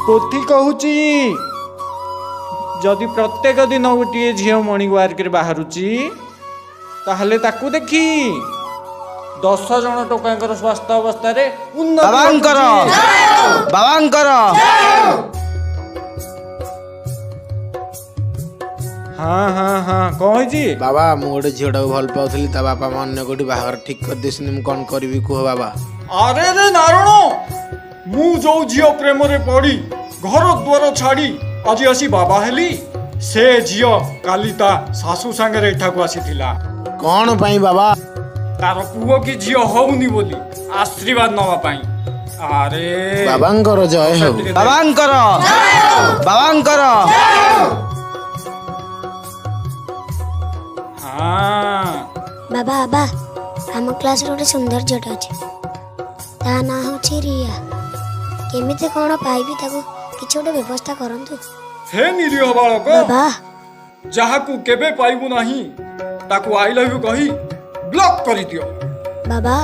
पोथी कहूची जदि प्रत्येक दिन गोटे झील मॉर्निंग वार्क रे बाहरुची ताहले ताकू देखी 10 जन टोकांकर स्वास्थ्य अवस्था रे बाबांकर बाबांकर हाँ हाँ हाँ कौन जी बाबा मु गोटे झील भल पाउथली ता बापा मा अन्य गोटी बाहर ठीक कर देसनी मु कोन करबी कुह बाबा। अरे रे नारायण मु जो झील प्रेम रे पड़ी घर द्वार छाड़ी आज आसी बाबा हेली से झील काली ता सासू संगे एठाकू आसीथिला कौन पाई बाबा तार पुओ की झील होउनी बोली आशीर्वाद नवा पाई। अरे बाबांकर जय हो बाबांकर बाबांकर हाँ बाबा बाबा आम क्लास रे गोटे सुंदर झील अछि ता ना होछि रिया केमिते कोन पाइबी ताको किछ गोटे व्यवस्था करंतु। हे निरीह बालक बाबा जहाकू केबे पाइबू नाही ताकू आई लव यू कही ब्लॉक करी दियो। बाबा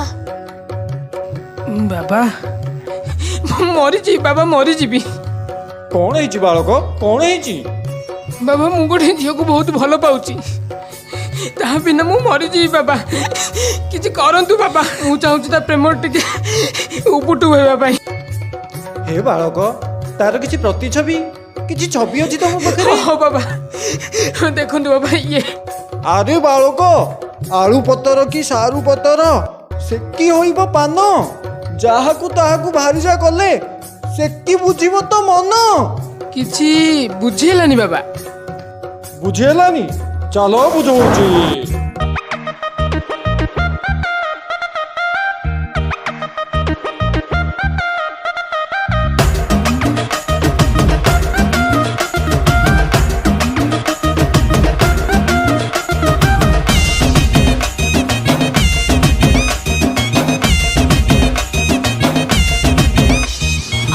बाबा मरीजी बाबा मरीजी कौन है बालक कौन है बाबा मु गोटे झील को बहुत भल पाउची ता बिना मु मरीजी बाबा किछि करंतु बाबा मु चाहूची ता प्रेम टिके उपुटु होइबा पाई। हे बालक तार किछि प्रतिछवि किछि छवि अछि तम पाखरे हो बाबा देखंतु बाबा ये अरे बालक आलू पतर की सारू पतर सेकी होइबो पान जाहाकू ताहाकू भारिजा कले सेकी बुझिबो तो मन किछि बुझेलानी बाबा बुझेलानी चलो बुझौची।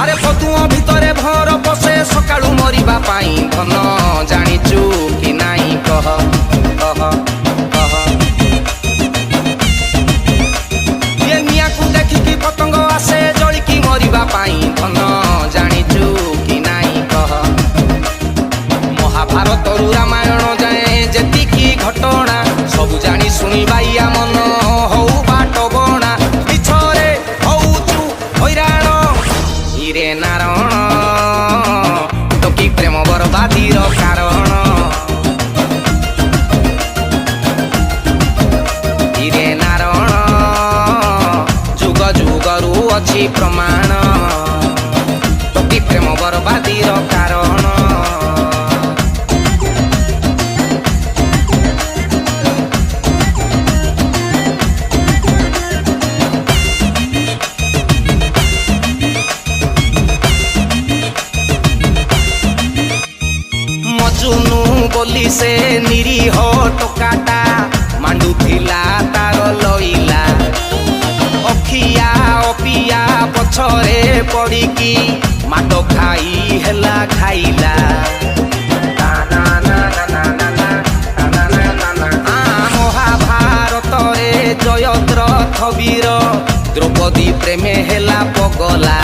अरे फतुआ भितरे भर पसे सकाळू मरिबा पाई धन जानिचु कि नाही कह कह कह ये निया को देखि कि पतंग आसे जळी कि मरिबा पाई धन जानिचु कि नाही कह महाभारत रु रामायण जाए जेति कि घटना सब जानी सुनी बाइया मन हौ बाट बणा पिछरे हौचु हैराण रे नारायण टोकी प्रेम बरबादीर कारण रे नारायण जुग जुगरू अछि प्रमाण टोकी प्रेम बरबादीर कारण। मजुनू बोली से निरीह टोकाटा मांडू थिला तार लइला अखिया अपिया पछरे पड़िकी माटो खाई हेला खाइला महाभारत रे जयद्रथ वीर द्रौपदी प्रेमे हेला पगला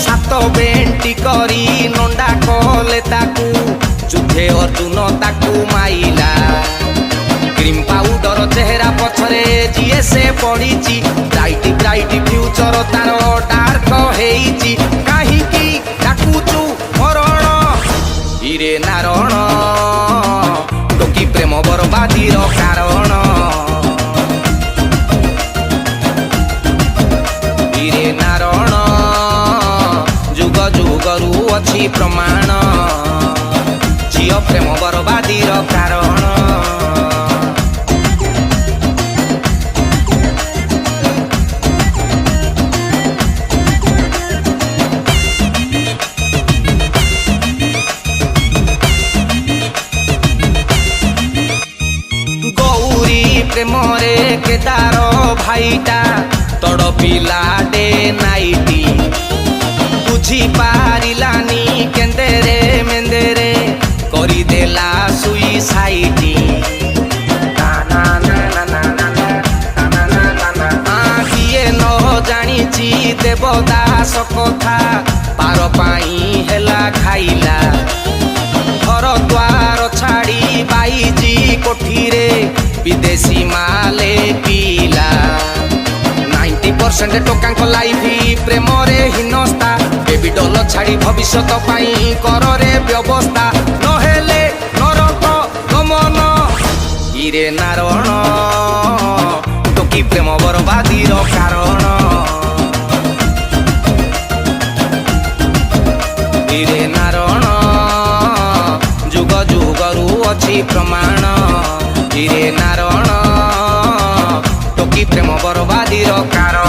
सात बेंटी करी नंडा कले ताकू जुधे अर्जुन ताकू माइला क्रीम पाउडर चेहरा पछरे जीए से पड़ीची ब्राइट ब्राइट फ्यूचर तार डार्क हेइची काहीकी डाकुचु मरण हिरे नारायण टोकी प्रेम बरबादीर कारण हिरे नारायण जुग जुगरू अछि प्रमाण झियो प्रेम बरबादीर कारण। गौरी प्रेम रे केदार भाईटा तड़ पिला डे नाइटी बुझी पारिलानी केंदेरे मेंदेरे करिदेला सुइसाइडी किए न जानिची ଦେବଦାସ କଥା ପାର ପାଇଁ ହେଲା ଖାଇଲା ଘର ଦ୍ୱାର ଛାଡ଼ି ବାଇଜି କୋଠିରେ ବିଦେଶୀ ମାଲେ ପିଇଲା 90% ଟୋକାଙ୍କ ଲାଇଫ ପ୍ରେମରେ ହୀନସ୍ତା ବେବି ଡଲ ଛାଡ଼ି ଭବିଷ୍ୟତ ପାଇଁ କରରେ ବ୍ୟବସ୍ଥା ନହେଲେ ନରକ ଗମନ ଇରେ ନାରଣ ଟୋକି ପ୍ରେମ ବରବାଦୀର କାରଣ ଇରେ ନାରଣ ଯୁଗ ଯୁଗରୁ ଅଛି ପ୍ରମାଣ ଇରେ ନାରଣ ଟୋକି ପ୍ରେମ ବରବାଦୀର କାରଣ